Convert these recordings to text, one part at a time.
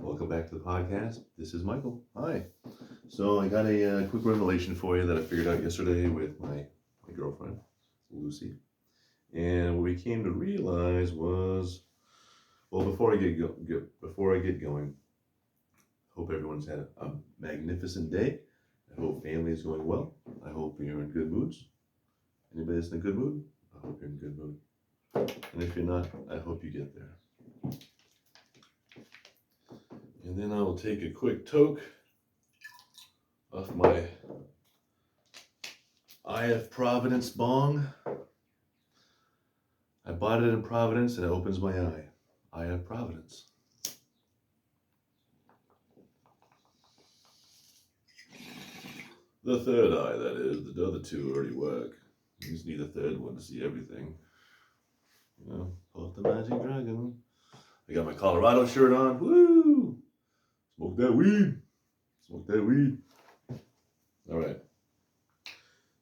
Welcome back to the podcast. This is Michael. Hi. So I got a quick revelation for you that I figured out yesterday with my girlfriend, Lucy. And what we came to realize was, well, before I get going, hope everyone's had a magnificent day. I hope family is going well. I hope you're in good moods. Anybody that's in a good mood? I hope you're in a good mood. And if you're not, I hope you get there. And then I will take a quick toke off my Eye of Providence bong. I bought it in Providence and it opens my eye. Eye of Providence. The third eye, that is. The other two already work. You just need a third one to see everything. You know, pull up the magic dragon. I got my Colorado shirt on. Woo! Smoke that weed. Smoke that weed. All right.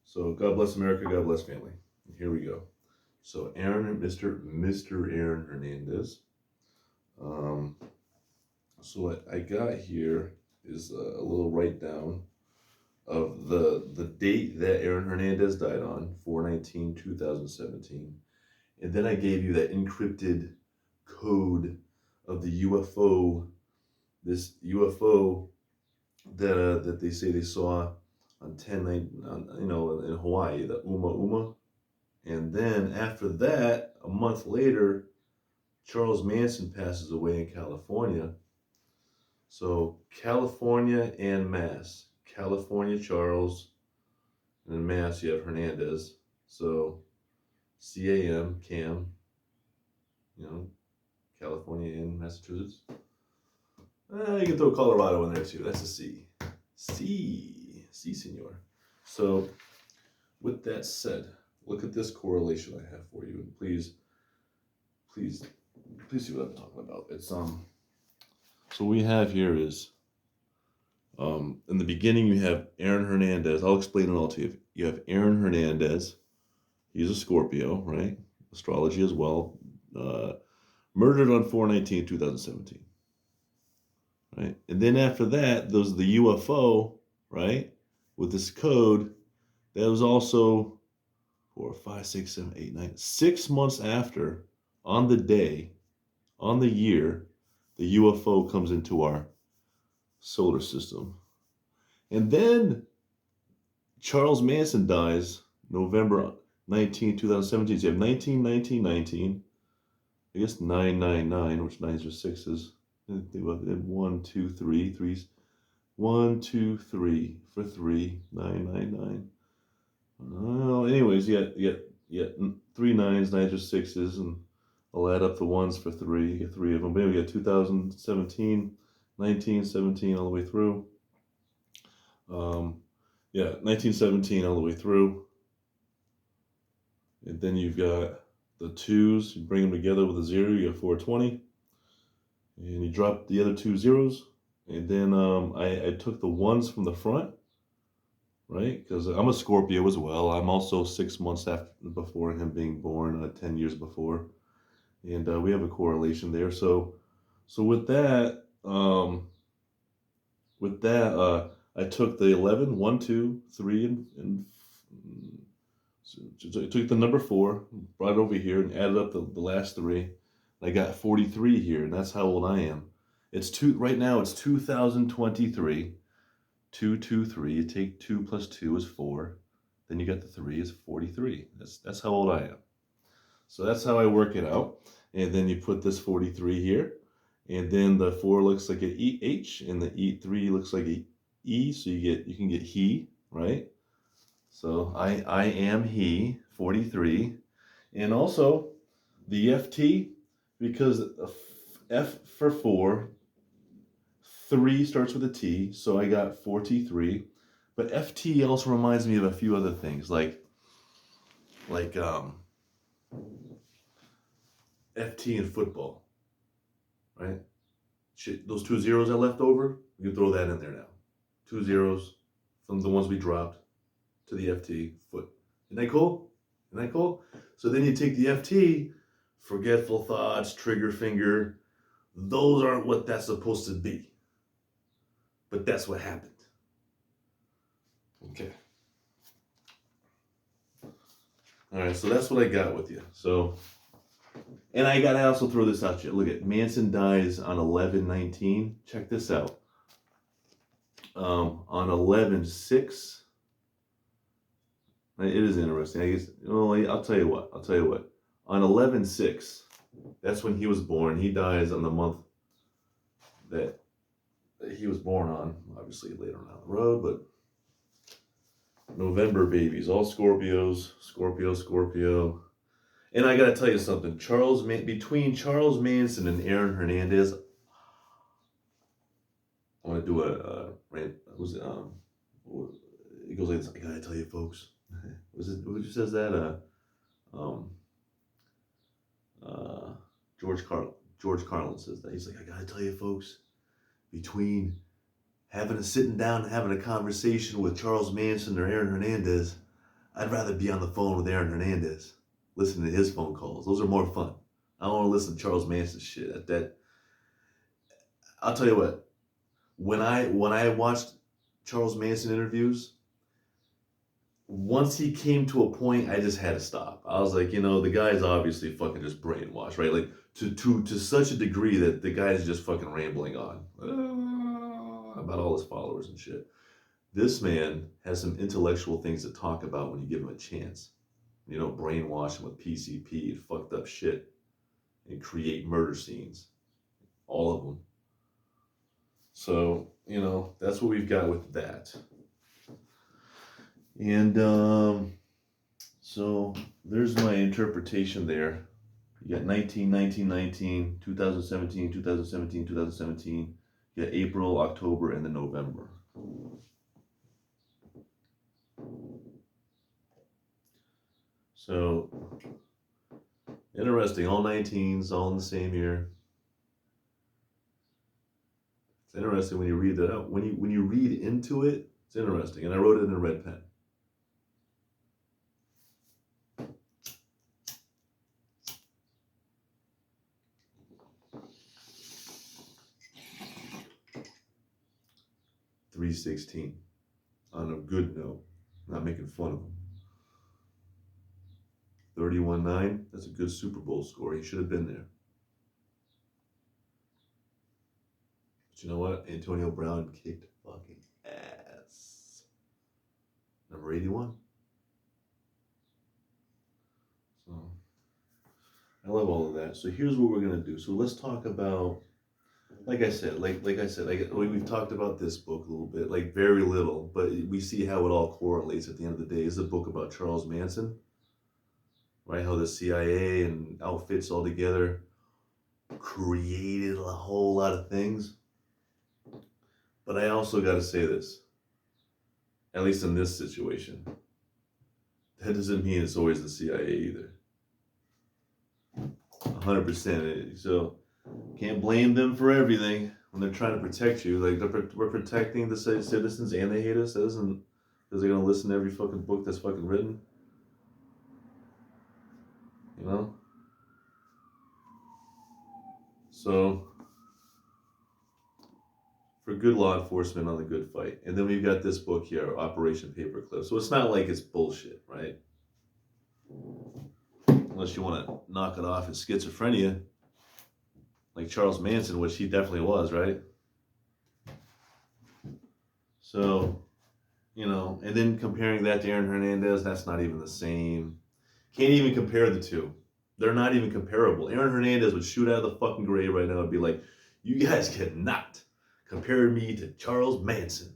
So God bless America. God bless family. Here we go. So Mr. Aaron Hernandez. So what I got here is a little write down of the date that Aaron Hernandez died on, 4/19/2017. And then I gave you that encrypted code of the UFO, this UFO that they say they saw on 10/9, in Hawaii, the Uma. And then after that, a month later, Charles Manson passes away in California. So California and Mass. California, Charles, and then Mass, you have Hernandez. So CAM, California and Massachusetts. You can throw Colorado in there too. That's a C. C, senor. So with that said, look at this correlation I have for you, and please see what I'm talking about. It's so what we have here is in the beginning you have Aaron Hernandez. I'll explain it all to you. You have Aaron Hernandez. He's a Scorpio, right? Astrology as well. Murdered on 4/19/2017. Right? And then after that, there's the UFO, right? With this code, that was also 4, 5, 6, 7, 8, 9, 6 months after, on the day, on the year, the UFO comes into our solar system. And then Charles Manson dies November 19, 2017. So you have 19, 19, 19. I guess 999, which 9s are 6s. 1, 2, 3, 3s. 1, 2, 3 for 3, 999. Well, anyways, you get 3 9s, 9s are 6s, and I'll add up the 1s for 3. You get 3 of them. Maybe we got 2017, 19, 17 all the way through. 1917 all the way through. And then you've got the 2s. You bring them together with a 0. You get 420. And you drop the other 2 zeros. And then I took the 1s from the front, right? Because I'm a Scorpio as well. I'm also 6 months before him being born, 10 years before. And we have a correlation there. So with that, I took the 11, 1, 2, 3, and so I took the number 4, brought it over here, and added up the last 3. I got 43 here, and that's how old I am. Right now it's 2023. 223. You take 2 plus 2 is 4. Then you got the 3 is 43. That's how old I am. So that's how I work it out. And then you put this 43 here, and then the 4 looks like an H, and the 3 looks like a E. So you can get he, right? So I am he, 43, and also the FT, because F for 4, 3 starts with a T, so I got 43. But FT also reminds me of a few other things, like FT in football, right? Those 2 zeros I left over, you can throw that in there now. 2 zeros from the ones we dropped to the FT, foot. Isn't that cool? Isn't that cool? So then you take the FT, forgetful thoughts, trigger finger, Those aren't what that's supposed to be. But that's what happened. Okay. All right, so that's what I got with you. So, and I gotta also throw this out here. Look at Manson dies on 11/19. Check this out. On 11/6. It is interesting. I guess. Well, I'll tell you what. On 11/6, that's when he was born. He dies on the month that he was born on. Obviously, later on down the road, but November babies, all Scorpios, Scorpio. And I gotta tell you something, between Charles Manson and Aaron Hernandez, I want to do a rant. It goes like this. I gotta tell you, folks. Who says that? George Carlin says that. He's like, I gotta tell you, folks. Between sitting down and having a conversation with Charles Manson or Aaron Hernandez, I'd rather be on the phone with Aaron Hernandez, listening to his phone calls. Those are more fun. I don't want to listen to Charles Manson's shit. I'll tell you what. When I watched Charles Manson interviews, once he came to a point, I just had to stop. I was like, the guy's obviously fucking just brainwashed, right? Like to such a degree that the guy's just fucking rambling on about all his followers and shit. This man has some intellectual things to talk about when you give him a chance. Brainwash him with PCP and fucked up shit and create murder scenes. All of them. So, that's what we've got with that. And so there's my interpretation there. You got 19, 2017, 2017. You got April, October, and then November. So, interesting. All 19s, all in the same year. It's interesting when you read that out. When you read into it, it's interesting. And I wrote it in a red pen. .316 on a good note, not making fun of him. 31-9, that's a good Super Bowl score. He should have been there. But you know what? Antonio Brown kicked fucking ass. Number 81. So, I love all of that. So here's what we're gonna do. So let's talk about, like I said, we've talked about this book a little bit, like very little, but we see how it all correlates at the end of the day. It's a book about Charles Manson, right? How the CIA and outfits all together created a whole lot of things. But I also got to say this, at least in this situation, that doesn't mean it's always the CIA either. 100%. So can't blame them for everything when they're trying to protect you. Like we're protecting the citizens and they hate us. That isn't because they're gonna listen to every fucking book that's fucking written. So for good law enforcement on the good fight. And then we've got this book here, Operation Paperclip. So it's not like it's bullshit, right? Unless you want to knock it off as schizophrenia, like Charles Manson, which he definitely was, right? So, and then comparing that to Aaron Hernandez, that's not even the same. Can't even compare the two. They're not even comparable. Aaron Hernandez would shoot out of the fucking grave right now and be like, you guys cannot compare me to Charles Manson.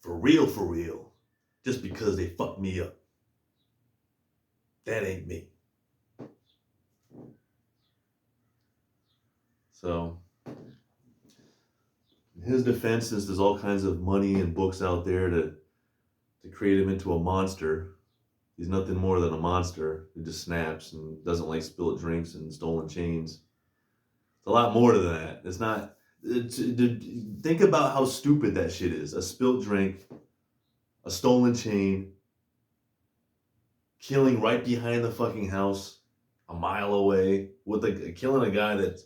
For real. Just because they fucked me up. That ain't me. So, in his defense, since there's all kinds of money and books out there to create him into a monster, he's nothing more than a monster who just snaps and doesn't like spilled drinks and stolen chains. It's a lot more to that. It's not. Think about how stupid that shit is. A spilled drink, a stolen chain, killing right behind the fucking house, a mile away, with killing a guy that's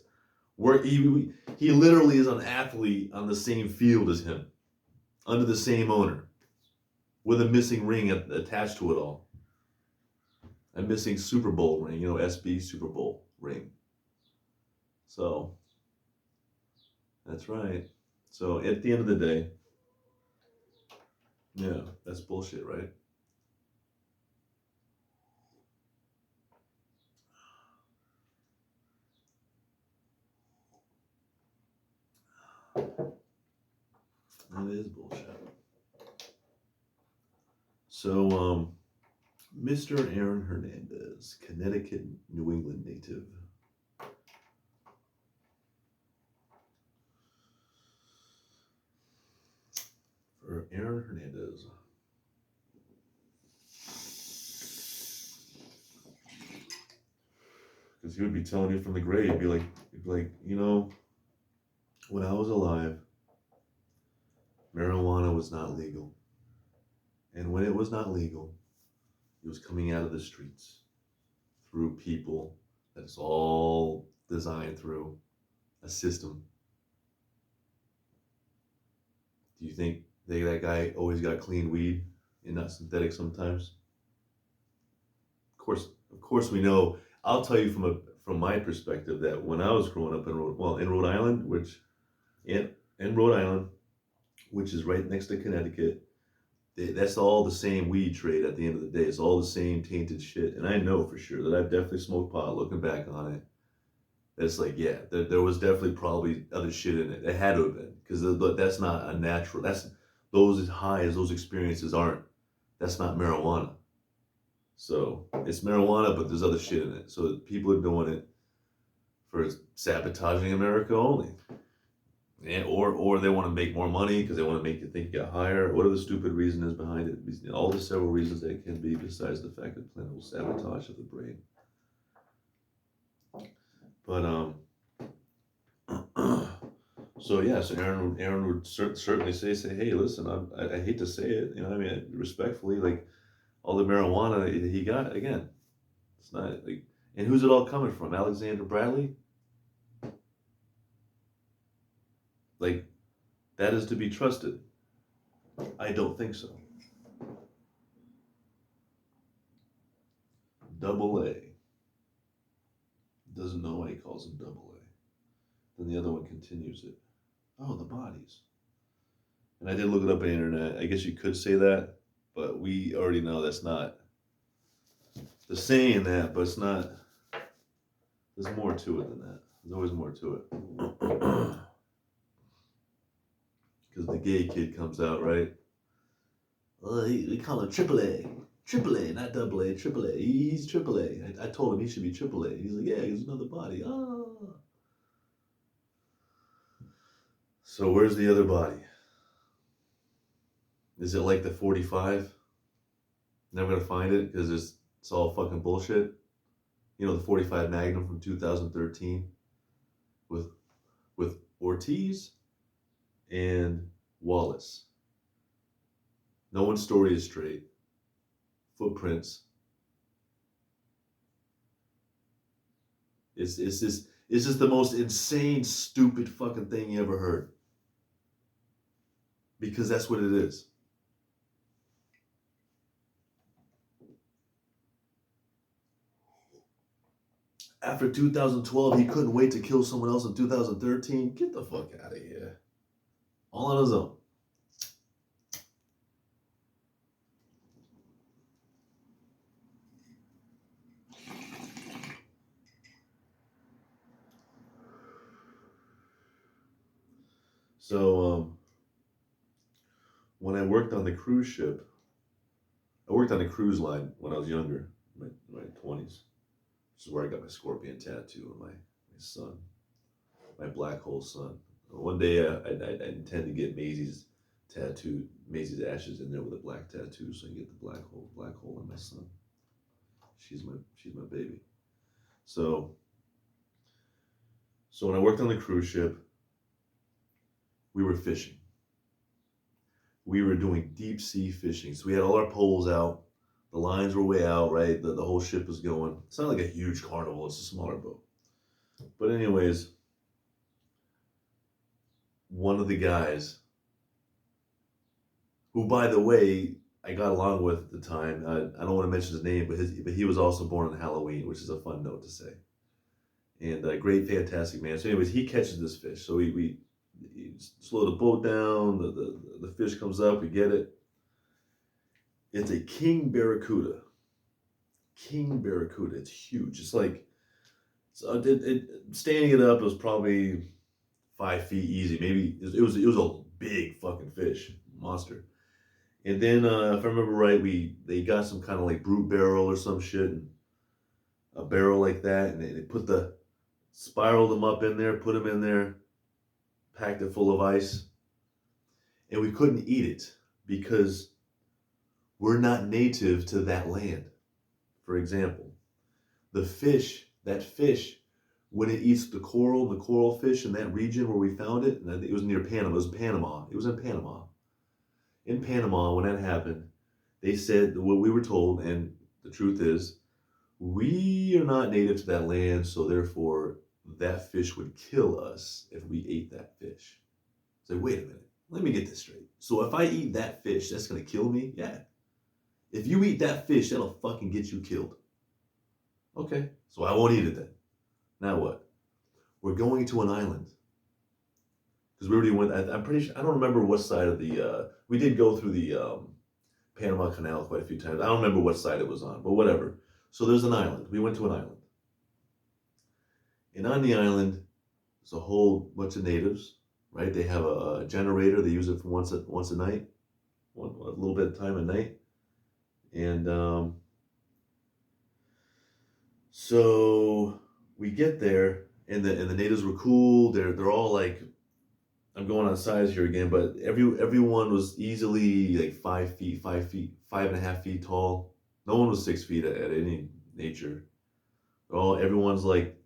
Where he literally is an athlete on the same field as him, under the same owner, with a missing ring attached to it all. A missing Super Bowl ring, SB Super Bowl ring. So, that's right. So, at the end of the day, yeah, that's bullshit, right? That is bullshit. So, Mr. Aaron Hernandez, Connecticut, New England native. For Aaron Hernandez. Because he would be telling you from the grave, he'd be like, when I was alive, marijuana was not legal. And when it was not legal, it was coming out of the streets through people that's all designed through a system. Do you think that guy always got clean weed and not synthetic sometimes? Of course, we know. I'll tell you from my perspective that when I was growing up in Rhode Island, which is right next to Connecticut, that's all the same weed trade. At the end of the day, it's all the same tainted shit. And I know for sure that I've definitely smoked pot. Looking back on it, it's like, yeah, there was definitely probably other shit in it. It had to have been, because that's not a natural. That's those highs, those experiences aren't. That's not marijuana. So it's marijuana, but there's other shit in it. So people are doing it for sabotaging America only. And, or they want to make more money because they want to make you think you get higher. Whatever the stupid reason is behind it. All the several reasons that it can be, besides the fact that plenty will sabotage of the brain. But so yeah, so Aaron would certainly say, hey, listen, I hate to say it, respectfully, like, all the marijuana he got, again, it's not like, and who's it all coming from? Alexander Bradley? Like, that is to be trusted? I don't think so. Double A. Doesn't know why he calls him double A. Then the other one continues it. Oh, the bodies. And I did look it up on the internet. I guess you could say that, but we already know that's not. They're saying that, but it's not. There's more to it than that. There's always more to it. Because the gay kid comes out, right? Well, we call him Triple A. Triple A, not double A, Triple A. He's Triple A. I told him he should be Triple A. He's like, yeah, he's another body. Oh. So where's the other body? Is it like the 45? Never gonna find it because it's all fucking bullshit. The 45 Magnum from 2013 with Ortiz and Wallace. No one's story is straight. Footprints. It's just the most insane, stupid fucking thing you ever heard. Because that's what it is. After 2012, he couldn't wait to kill someone else in 2013. Get the fuck out of here. All on his own. So, when I worked on the cruise ship, I worked on a cruise line when I was younger, in my 20s. This is where I got my scorpion tattoo on my son, my black hole son. One day I intend to get Maisie's tattoo, Maisie's ashes in there with a black tattoo, so I can get the black hole in my son. She's my baby. So when I worked on the cruise ship, we were fishing. We were doing deep sea fishing. So we had all our poles out. The lines were way out, right? The whole ship was going. It's not like a huge carnival. It's a smaller boat. But anyways, one of the guys, who, by the way, I got along with at the time. I don't want to mention his name, but he was also born on Halloween, which is a fun note to say. And a great, fantastic man. So, anyways, he catches this fish. So we slow the boat down. The fish comes up. We get it. It's a king barracuda. King barracuda. It's huge. It's like, so standing it up, it was probably 5 feet easy. Maybe it was a big fucking fish, monster. And then if I remember right, they got some kind of like brute barrel or some shit, and a barrel like that, and they spiraled them up in there, put them in there, packed it full of ice, and we couldn't eat it because we're not native to that land. For example, that fish, when it eats the coral fish in that region where we found it, and it was near Panama. It was Panama. It was in Panama. In Panama, when that happened, they said what we were told, and the truth is, we are not native to that land, so therefore that fish would kill us if we ate that fish. So wait a minute, let me get this straight. So if I eat that fish, that's gonna kill me? Yeah. If you eat that fish, that'll fucking get you killed. Okay, so I won't eat it then. Now what? We're going to an island. Because we already went, I'm pretty sure, I don't remember what side of we did go through the Panama Canal quite a few times. I don't remember what side it was on, but whatever. So there's an island. We went to an island. And on the island, there's a whole bunch of natives, right? They have a generator. They use it for once a night, a little bit of time at night. And so we get there, and the natives were cool. They're all like, I'm going on size here again, but everyone was easily like 5 feet, 5.5 feet tall. No one was 6 feet at any nature. Everyone's like,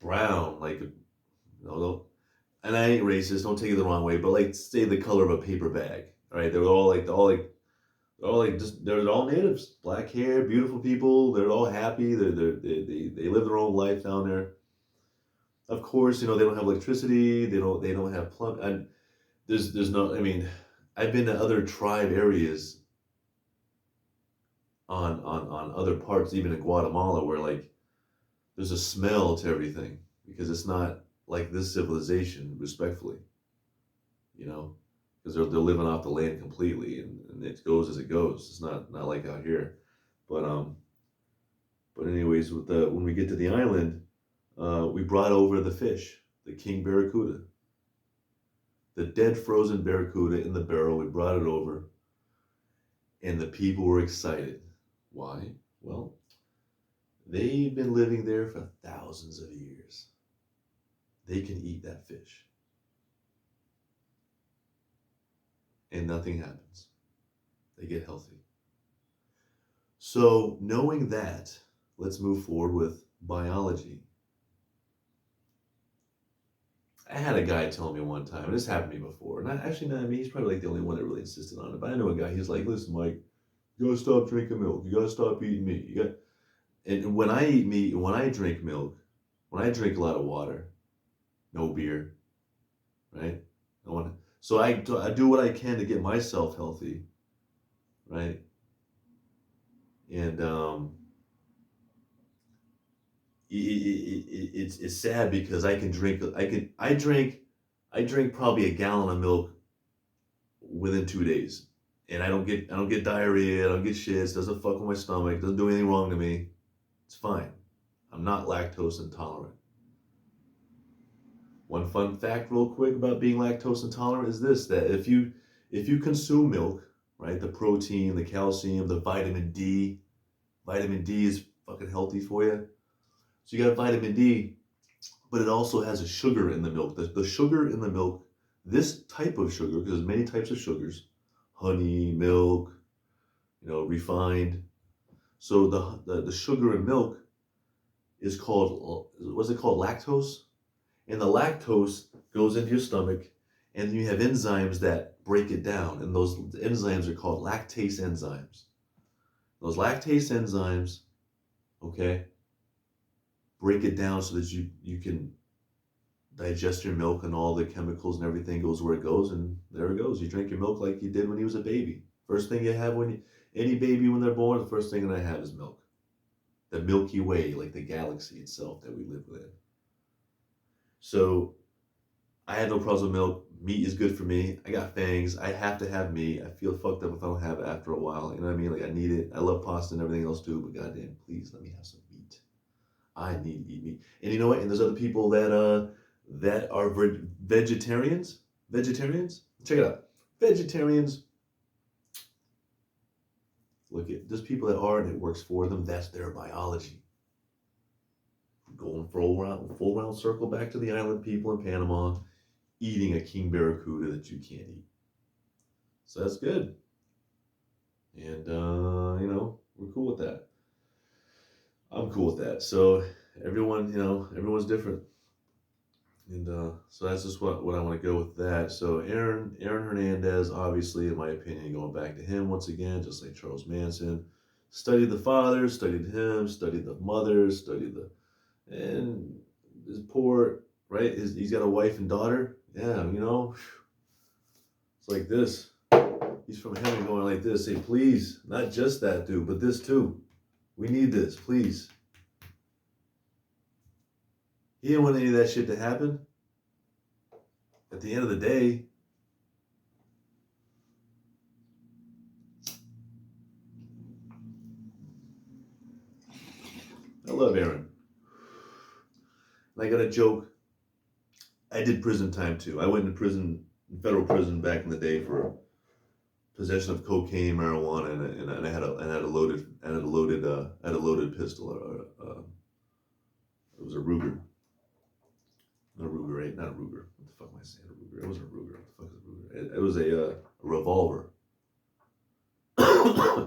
brown, like, and I ain't racist. Don't take it the wrong way, but like, say the color of a paper bag. All right, they're all natives, black hair, beautiful people. They're all happy. They live their own life down there. Of course, they don't have electricity. They don't have plumb. And there's no. I mean, I've been to other tribe areas on other parts, even in Guatemala, where like there's a smell to everything because it's not like this civilization, respectfully. Because they're living off the land completely, and it goes as it goes. It's not like out here, but anyways, when we get to the island. We brought over the fish, the king barracuda. The dead frozen barracuda in the barrel, we brought it over, and the people were excited. Why? Well, they've been living there for thousands of years. They can eat that fish. And nothing happens. They get healthy. So, knowing that, let's move forward with biology. I had a guy tell me one time, and this happened to me before, and he's probably like the only one that really insisted on it, but I know a guy, he's like, listen, Mike, you gotta stop drinking milk, you gotta stop eating meat, and when I eat meat, and when I drink milk, when I drink a lot of water, no beer, right? So I do what I can to get myself healthy, right? And it's sad because I drink probably a gallon of milk within 2 days, and I don't get diarrhea, I don't get shits, doesn't fuck with my stomach, doesn't do anything wrong to me. It's fine. I'm not lactose intolerant. One fun fact real quick about being lactose intolerant is this, that if you consume milk, right, the protein, the calcium, the vitamin D is fucking healthy for you. So you got vitamin D, but it also has a sugar in the milk. The sugar in the milk, this type of sugar, because there's many types of sugars, honey, milk, refined. So the sugar in milk is called, what's it called, lactose? And the lactose goes into your stomach, and then you have enzymes that break it down, and those enzymes are called lactase enzymes. Those lactase enzymes, okay, break it down so that you can digest your milk and all the chemicals and everything goes where it goes, and there it goes. You drink your milk like you did when he was a baby. First thing you have any baby when they're born, the first thing that I have is milk. The Milky Way, like the galaxy itself that we live within. So I had no problems with milk. Meat is good for me. I got fangs. I have to have meat. I feel fucked up if I don't have it after a while. You know what I mean? Like I need it. I love pasta and everything else too, but goddamn, please let me have some meat. I need to eat meat. And you know what? And there's other people that are vegetarians. Vegetarians? Check it out. Vegetarians. Look at there's people that are and it works for them. That's their biology. Going full round circle back to the island people in Panama, eating a king barracuda that you can't eat. So that's good. And we're cool with that. I'm cool with that. So everyone's different. And so that's just what I want to go with that. So Aaron Hernandez, obviously, in my opinion, going back to him once again, just like Charles Manson, studied the fathers, studied him, studied the mothers, and his poor, right? He's got a wife and daughter. Yeah, it's like this. He's from heaven going like this. Say, please, not just that dude, but this too. We need this, please. He didn't want any of that shit to happen. At the end of the day, I love Aaron. And I got a joke. I did prison time too. I went to federal prison back in the day for possession of cocaine, marijuana, and I had a loaded pistol. It was a Ruger. Not a Ruger 8, not a Ruger. What the fuck am I saying? A Ruger. It wasn't a Ruger. What the fuck is a Ruger? It was a revolver.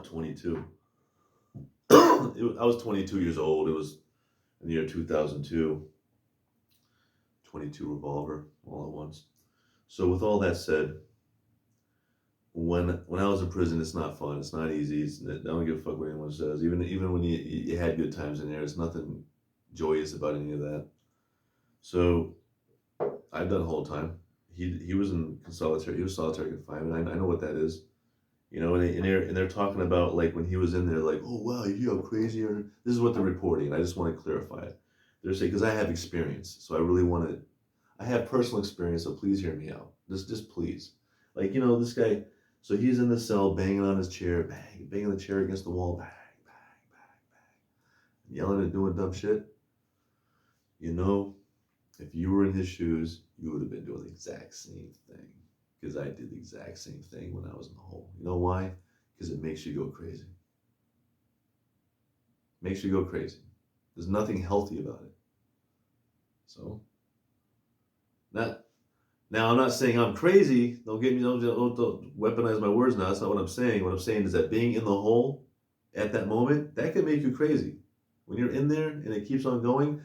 22. I was 22 years old. It was in the year 2002. 22 revolver all at once. So with all that said, when I was in prison, it's not fun. It's not easy. I don't give a fuck what anyone says. Even when you had good times in there, there's nothing joyous about any of that. So I've done the whole time. He was in solitary. He was solitary confinement. I know what that is. And they're talking about like when he was in there, like, oh wow, you go crazy. Or this is what they're reporting. I just want to clarify it. They're saying because I have experience, so I really want to. I have personal experience, so please hear me out. Just please, like this guy. So he's in the cell, banging on his chair, banging the chair against the wall, bang, bang, bang, bang, yelling and doing dumb shit. If you were in his shoes, you would have been doing the exact same thing. Because I did the exact same thing when I was in the hole. You know why? Because it makes you go crazy. Makes you go crazy. There's nothing healthy about it. So, now I'm not saying I'm crazy. Don't weaponize my words now. That's not what I'm saying. What I'm saying is that being in the hole at that moment, that can make you crazy. When you're in there and it keeps on going.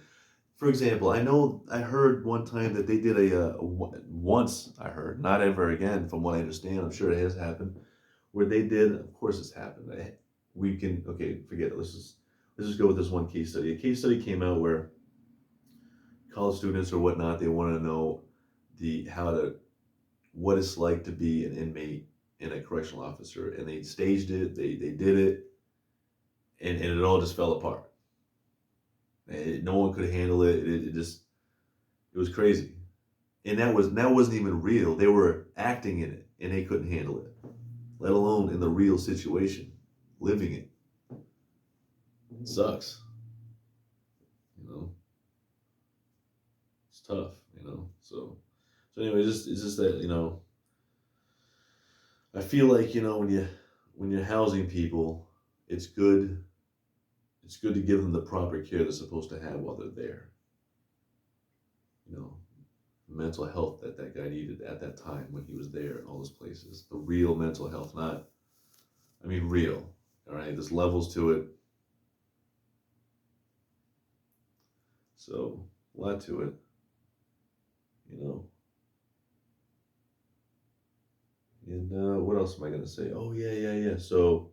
For example, I heard one time that they did once I heard, not ever again from what I understand, I'm sure it has happened, where they did, of course it's happened. Forget it. Let's just go with this one case study. A case study came out where college students or whatnot, they want to know what it's like to be an inmate and a correctional officer. And they staged it, they did it, and it all just fell apart. No one could handle it. It was crazy, and that wasn't even real. They were acting in it, and they couldn't handle it, let alone in the real situation, living it. It sucks, It's tough, So anyway, it's just that I feel like when you're housing people, it's good. It's good to give them the proper care they're supposed to have while they're there. Mental health that guy needed at that time when he was there in all those places. The real mental health, real. All right, there's levels to it. So, a lot to it. And what else am I going to say? Oh, yeah. So,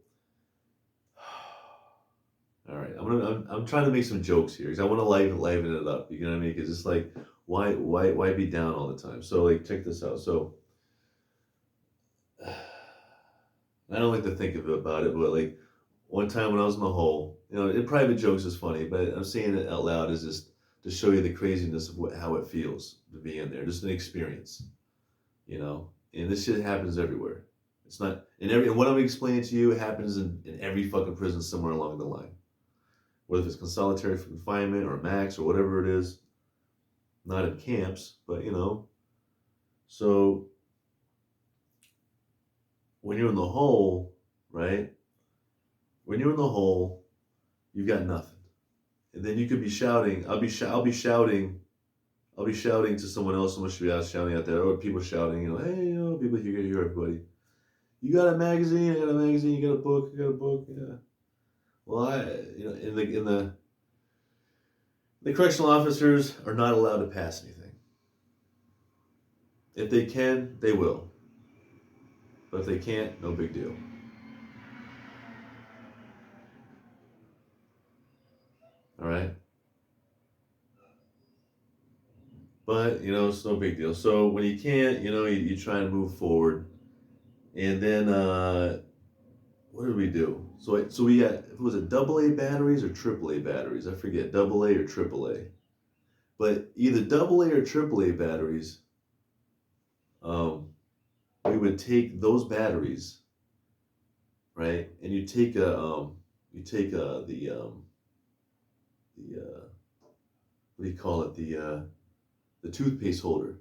all right, I'm trying to make some jokes here because I want to liven it up. You know what I mean? Because it's like Why be down all the time? So like, check this out. So I don't like to think about it, but like one time when I was in the hole, in private jokes is funny, but I'm saying it out loud is just to show you the craziness of how it feels to be in there. Just an experience, And this shit happens everywhere. It's not and what I'm explaining to you happens in every fucking prison somewhere along the line. Whether it's solitary confinement or max or whatever it is, not in camps, but So when you're in the hole, right? When you're in the hole, you've got nothing. And then you could be shouting. I'll be shouting to someone else. Someone should be out shouting out there, or people shouting. Hey, people hear everybody. You got a magazine? I got a magazine. You got a book? I got a book. Yeah. Well, the correctional officers are not allowed to pass anything. If they can, they will. But if they can't, no big deal. All right. But it's no big deal. So when you can't, you try and move forward, and then what did we do? So we got, was it AA batteries or AAA batteries? I forget, AA or AAA. But either AA or AAA batteries, we would take those batteries, right? And you take the what do you call it? The toothpaste holder.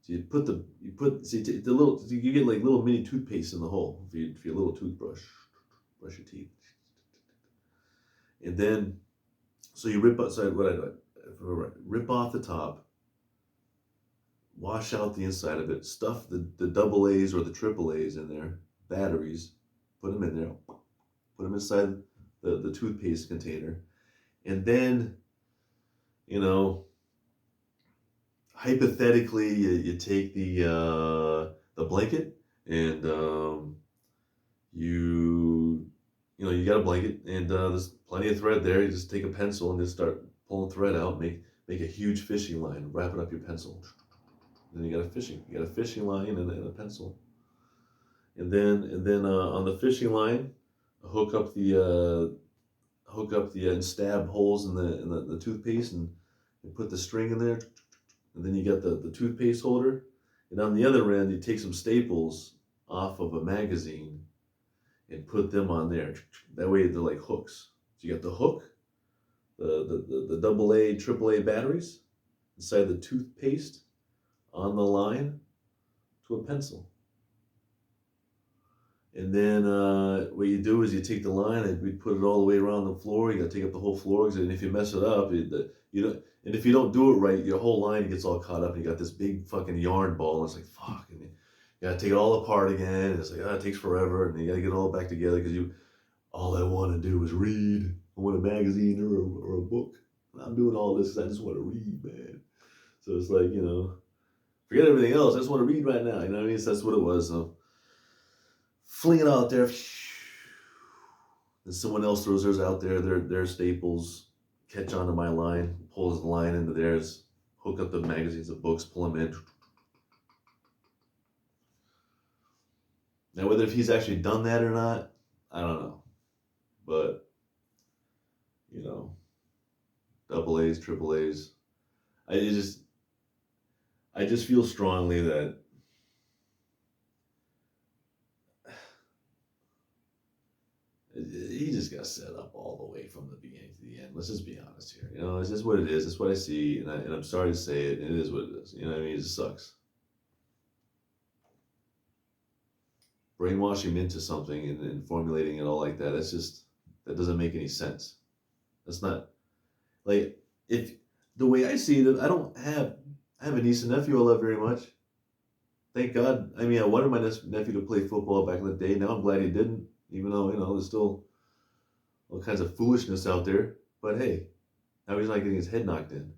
So you get like little mini toothpaste in the hole for your little toothbrush, brush your teeth, and then so you rip rip off the top, wash out the inside of it, stuff the AA's or the AAA's in there, batteries, put them in there, put them inside the toothpaste container, and then hypothetically you take the blanket and you got a blanket and there's plenty of thread there. You just take a pencil and just start pulling thread out, make a huge fishing line, wrap it up your pencil. Then you got a fishing line and a pencil. And then on the fishing line, hook up the and stab holes in the toothpaste and put the string in there. And then you got the toothpaste holder. And on the other end, you take some staples off of a magazine and put them on there. That way they're like hooks. So you got the hook, the AA, AAA batteries inside the toothpaste on the line to a pencil. And then what you do is you take the line and we put it all the way around the floor. You got to take up the whole floor, and if you mess it up, and if you don't do it right, your whole line gets all caught up, and you got this big fucking yarn ball, and it's like fuck, and you gotta take it all apart again. And it's like it takes forever, and you gotta get it all back together because all I want to do is read. I want a magazine or a book. And I'm doing all this because I just want to read, man. So it's like forget everything else. I just want to read right now. You know what I mean? So that's what it was. So fling it out there. And someone else throws theirs out there. Their staples catch onto my line, pulls the line into theirs, hook up the magazines, the books, pull them in. Now, whether if he's actually done that or not, I don't know. But, AA's, AAA's. I just feel strongly that he just got set up all the way from the beginning to the end. Let's just be honest here. It's just what it is. It's what I see, and I'm sorry to say it. It is what it is. You know what I mean? It just sucks. Brainwashing him into something and formulating it all like that. That doesn't make any sense. That's not like if the way I see it. I have a niece and nephew I love very much. Thank God. I mean, I wanted my nephew to play football back in the day. Now I'm glad he didn't. Even though, there's still all kinds of foolishness out there. But hey, now he's not getting his head knocked in.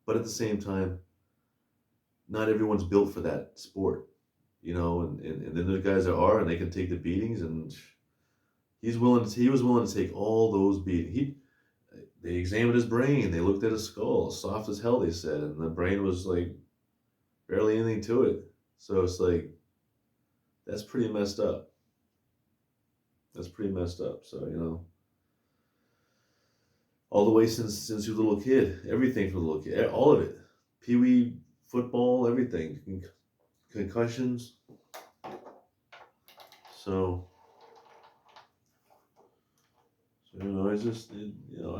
But at the same time, not everyone's built for that sport. And then there's guys that are, and they can take the beatings, and he was willing to take all those beatings. they examined his brain. They looked at his skull, soft as hell, they said, and the brain was like barely anything to it. So it's like that's pretty messed up. That's pretty messed up. So all the way since he was a little kid, everything for the little kid, all of it, pee wee football, everything, concussions. So, it's just I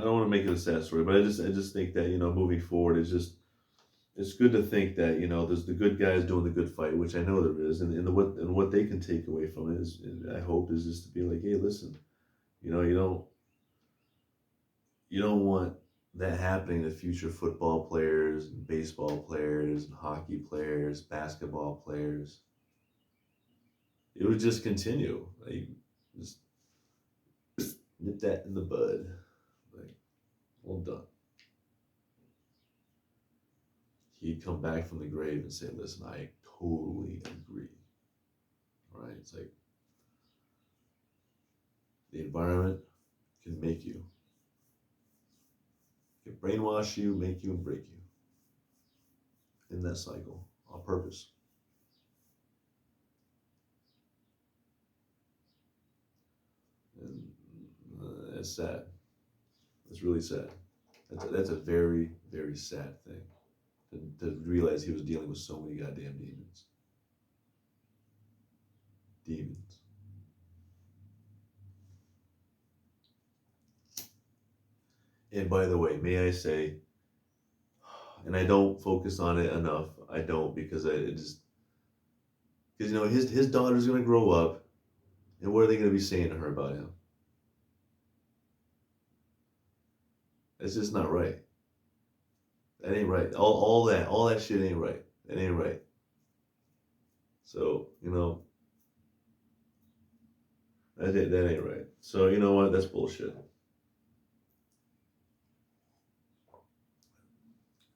don't want to make it a sad story, but I just think that moving forward it's good to think that there's the good guys doing the good fight, which I know there is, and what they can take away from it is, I hope, is just to be like, hey, listen, you don't want that happening to future football players and baseball players and hockey players, basketball players. It would just continue. Like, just nip that in the bud. Like, well done. He'd come back from the grave and say, listen, I totally agree. Right? It's like the environment can make you. It can brainwash you, make you, and break you. In that cycle, on purpose. And it's sad. It's really sad. That's a very, very sad thing. To realize he was dealing with so many goddamn demons. Demons. And by the way, may I say, and I don't focus on it enough. I don't, because because his daughter's gonna grow up, and what are they gonna be saying to her about him? It's just not right. That ain't right. All that shit ain't right. That ain't right. So that ain't right. So you know what? That's bullshit.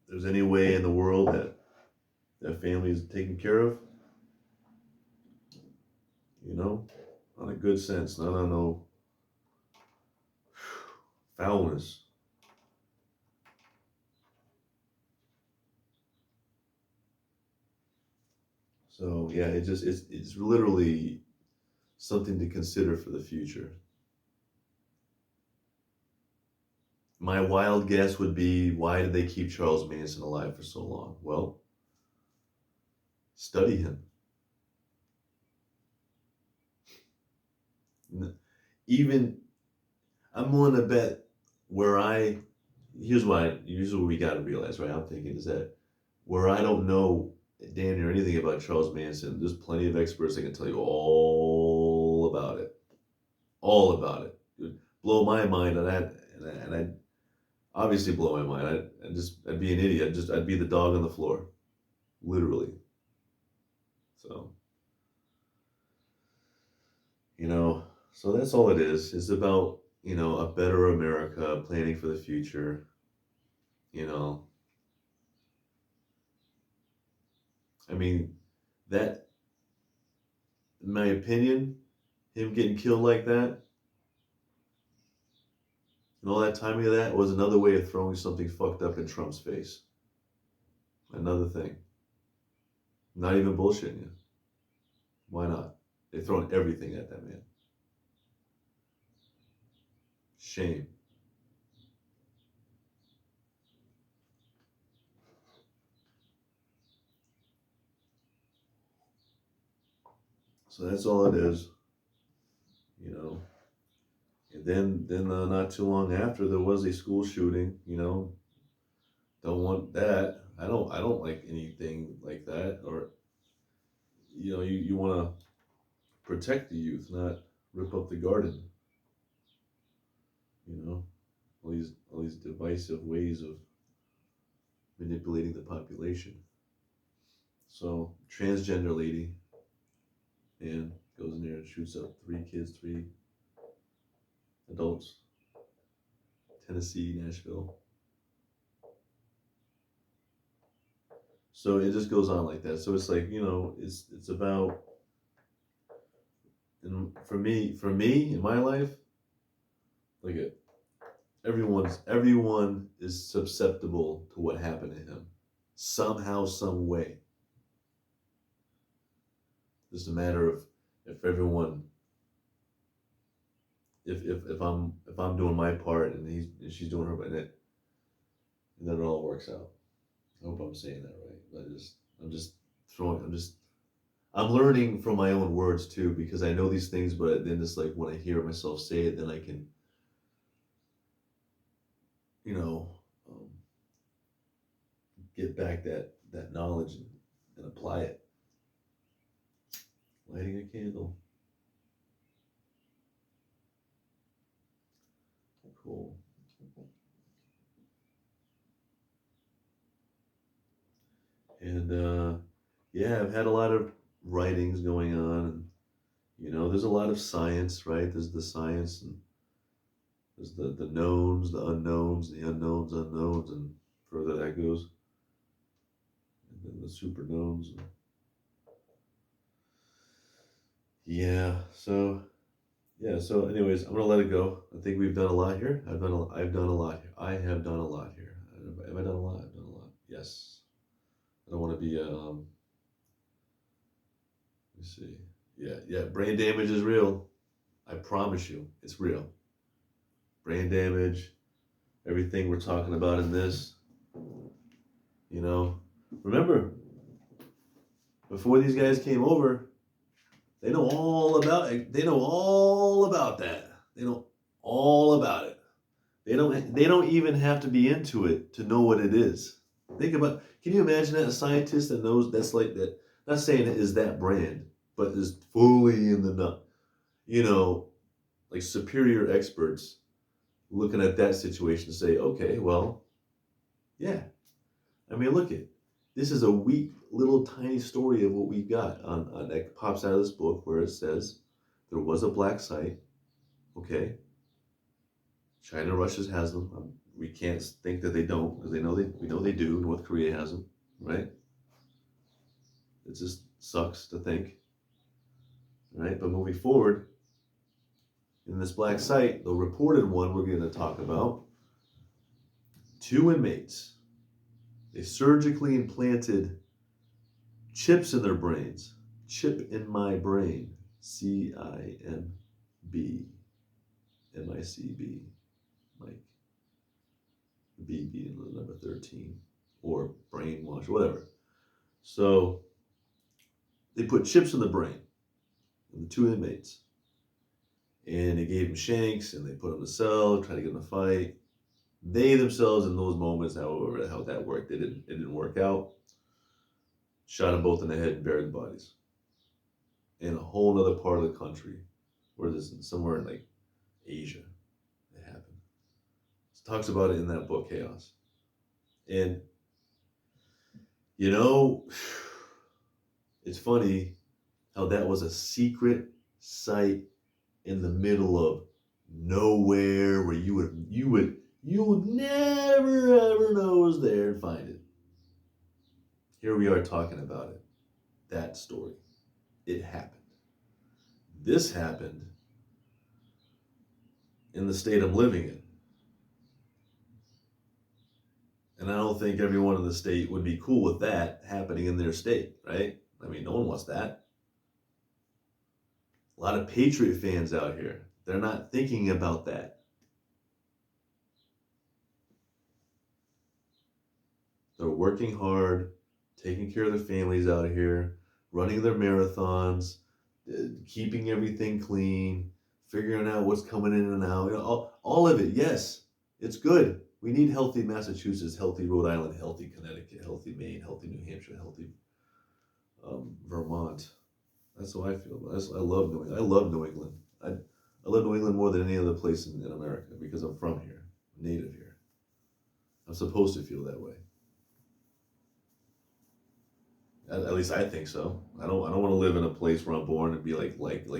If there's any way in the world that family is taken care of, on a good sense, not on no foulness. So yeah, it's literally something to consider for the future. My wild guess would be, why did they keep Charles Manson alive for so long? Well, study him. Even I'm willing to bet here's what we got to realize, right? I'm thinking is that where I don't know damn near anything about Charles Manson, there's plenty of experts that can tell you all about it. All about it. It would blow my mind, and I'd obviously blow my mind. I'd be an idiot. I'd be the dog on the floor. Literally. So, so that's all it is. It's about, a better America, planning for the future, I mean, that, in my opinion, him getting killed like that, and all that timing of that was another way of throwing something fucked up in Trump's face. Another thing. Not even bullshitting you. Why not? They're throwing everything at that man. Shame. So that's all it is, And then not too long after, there was a school shooting. Don't want that. I don't like anything like that. Or you want to protect the youth, not rip up the garden. All these divisive ways of manipulating the population. So transgender lady, and goes in there and shoots up 3 adults. Tennessee, Nashville. So it just goes on like that. So it's like, it's about, and for me in my life, look at, everyone is susceptible to what happened to him, somehow, some way. Just a matter of if everyone, if I'm doing my part and she's doing her, and then it all works out. I hope I'm saying that right. I'm just throwing. I'm learning from my own words too, because I know these things, but then it's like when I hear myself say it, then I can, you know, um, get back that knowledge and apply it. Lighting a candle. Cool. And yeah, I've had a lot of writings going on, and there's a lot of science, right? There's the science, and there's the knowns, the unknowns, the unknowns, unknowns, and further that goes, and then the super knowns. Yeah. So anyways, I'm gonna let it go. I think we've done a lot here. I've done a lot here. I have done a lot here. Have I done a lot? I've done a lot. Yes. I don't want to be let me see. Yeah. Brain damage is real. I promise you, it's real. Brain damage, everything we're talking about in this. Remember, before these guys came over, they know all about it. They know all about that. They know all about it. They don't even have to be into it to know what it is. Can you imagine that a scientist that knows that's like that, not saying it is that brand, but is fully in the nut, you know, like superior experts looking at that situation and say, okay, well, yeah. I mean, look at this is a weak little tiny story of what we got on that pops out of this book where it says there was a black site. Okay, China, Russia has them. We can't think that they don't because we know they do. North Korea has them, right? It just sucks to think, right? But moving forward, in this black site, the reported one we're going to talk about, 2 inmates, they surgically implanted chips in their brains. Chip in my brain. CIMB. MICB. Mike. B being the number 13. Or brainwash, whatever. So they put chips in the brain of the 2 inmates. And they gave them shanks and they put them in a cell, trying to get them to fight. They themselves in those moments, however, how that worked, it didn't work out. Shot them both in the head and buried the bodies. In a whole other part of the country, where this somewhere in like Asia, it happened. It talks about it in that book, Chaos. And it's funny how that was a secret site in the middle of nowhere where you would never ever know was there and find it. Here we are talking about it. That story. It happened. This happened in the state I'm living in. And I don't think everyone in the state would be cool with that happening in their state, right? I mean, no one wants that. A lot of Patriot fans out here, they're not thinking about that. They're working hard, taking care of their families out here, running their marathons, keeping everything clean, figuring out what's coming in and out. All of it, yes, it's good. We need healthy Massachusetts, healthy Rhode Island, healthy Connecticut, healthy Maine, healthy New Hampshire, healthy Vermont. That's how I feel. I love New England. I love New England. I love New England more than any other place in America because I'm from here, I'm native here. I'm supposed to feel that way. At least I think so. I don't want to live in a place where I'm born and be like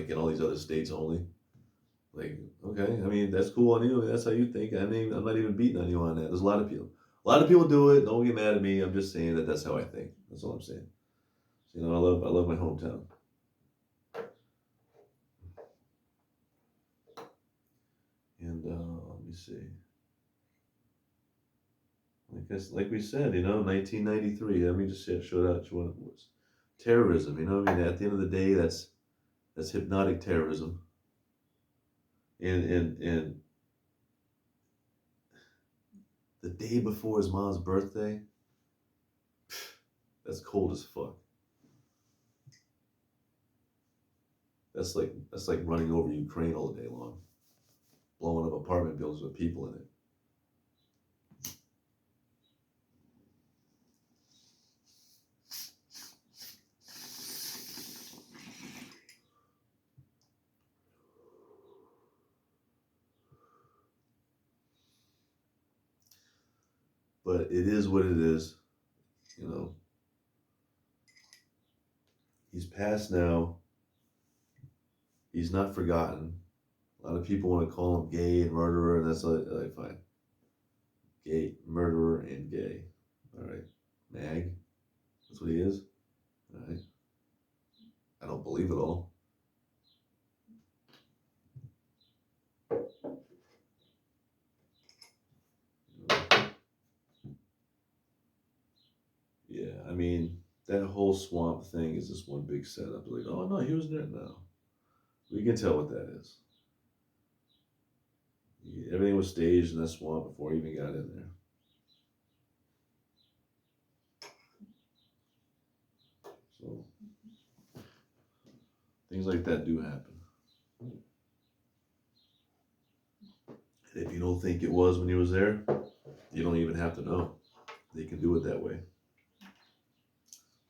in all these other states only. Like, okay, I mean that's cool on you. That's how you think. I mean, I'm not even beating on you on that. There's a lot of people. A lot of people do it. Don't get mad at me. I'm just saying that's how I think. That's all I'm saying. So, I love my hometown. And let me see. like we said, 1993. Let me just show out what it was. Terrorism. I mean, at the end of the day, that's hypnotic terrorism. And the day before his mom's birthday, that's cold as fuck. That's like running over Ukraine all day long, blowing up apartment buildings with people in it. But it is what it is, you know. He's passed now. He's not forgotten. A lot of people want to call him gay and murderer, and that's like fine. Gay, murderer, and gay. All right, Mag. That's what he is. All right. I don't believe it all. Yeah, I mean, that whole swamp thing is just one big setup. Like, oh no, he was there now. We can tell what that is. Everything was staged in that swamp before he even got in there. So things like that do happen. And if you don't think it was when he was there, you don't even have to know. They can do it that way.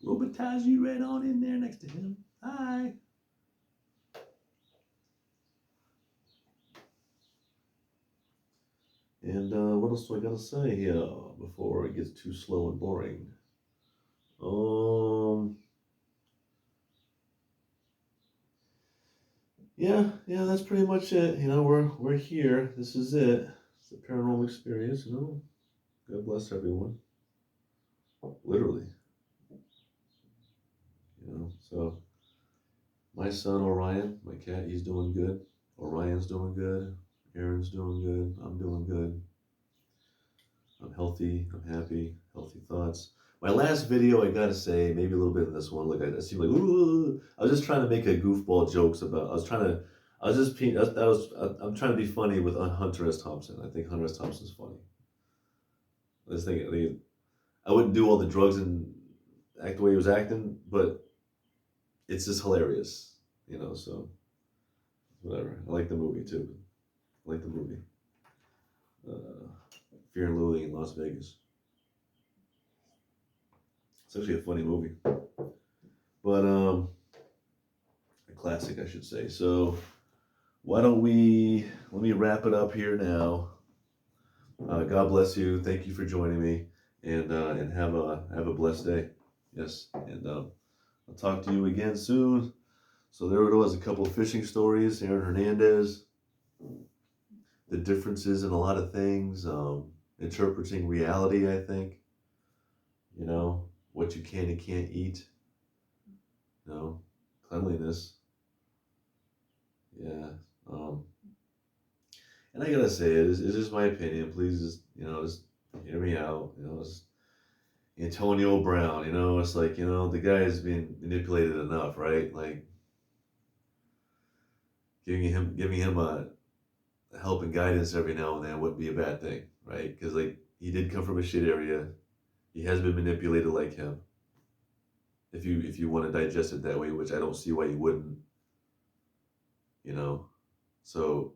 Robotize you right on in there next to him. Hi. And what else do I gotta say here before it gets too slow and boring? Yeah, that's pretty much it. We're here. This is it. It's a paranormal experience. God bless everyone. Literally. So my son Orion, my cat, he's doing good. Orion's doing good. Aaron's doing good. I'm doing good. I'm healthy. I'm happy. Healthy thoughts. My last video, I gotta say, maybe a little bit in this one. Look, I seem like, ooh. I was just trying to make a goofball jokes about. I'm trying to be funny with Hunter S. Thompson. I think Hunter S. Thompson's funny. I just think I wouldn't do all the drugs and act the way he was acting, but it's just hilarious, So whatever. I like the movie too. I like the movie. Fear and Loathing in Las Vegas. It's actually a funny movie, but a classic, I should say. So why don't let me wrap it up here now. God bless you. Thank you for joining me, and have a blessed day. Yes, and I'll talk to you again soon. So there it was, a couple of fishing stories. Aaron Hernandez, the differences in a lot of things, interpreting reality. I think, what you can and can't eat. Cleanliness. Yeah. And I gotta say, it's just my opinion. Please, just hear me out. It's Antonio Brown. It's like, the guy has been manipulated enough, right? Like giving him a help and guidance every now and then wouldn't be a bad thing, right? Because like he did come from a shit area. He has been manipulated like him. If you want to digest it that way, which I don't see why you wouldn't. So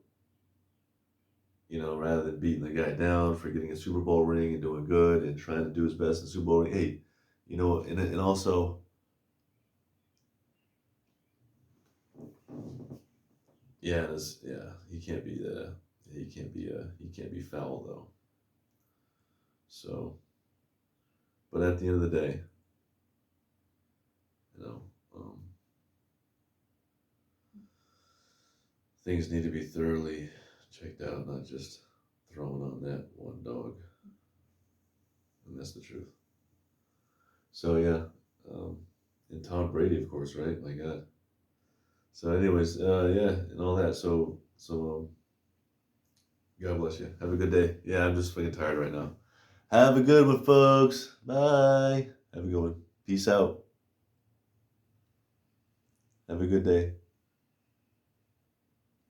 rather than beating the guy down for getting a Super Bowl ring and doing good and trying to do his best in the Super Bowl ring, hey, and also, yeah, he can't be foul though. So, but at the end of the day, things need to be thoroughly checked out, not just thrown on that one dog. And that's the truth. So yeah, and Tom Brady, of course, right? My God. So, anyways, yeah, and all that. So, God bless you. Have a good day. Yeah, I'm just fucking tired right now. Have a good one, folks. Bye. Have a good one. Peace out. Have a good day.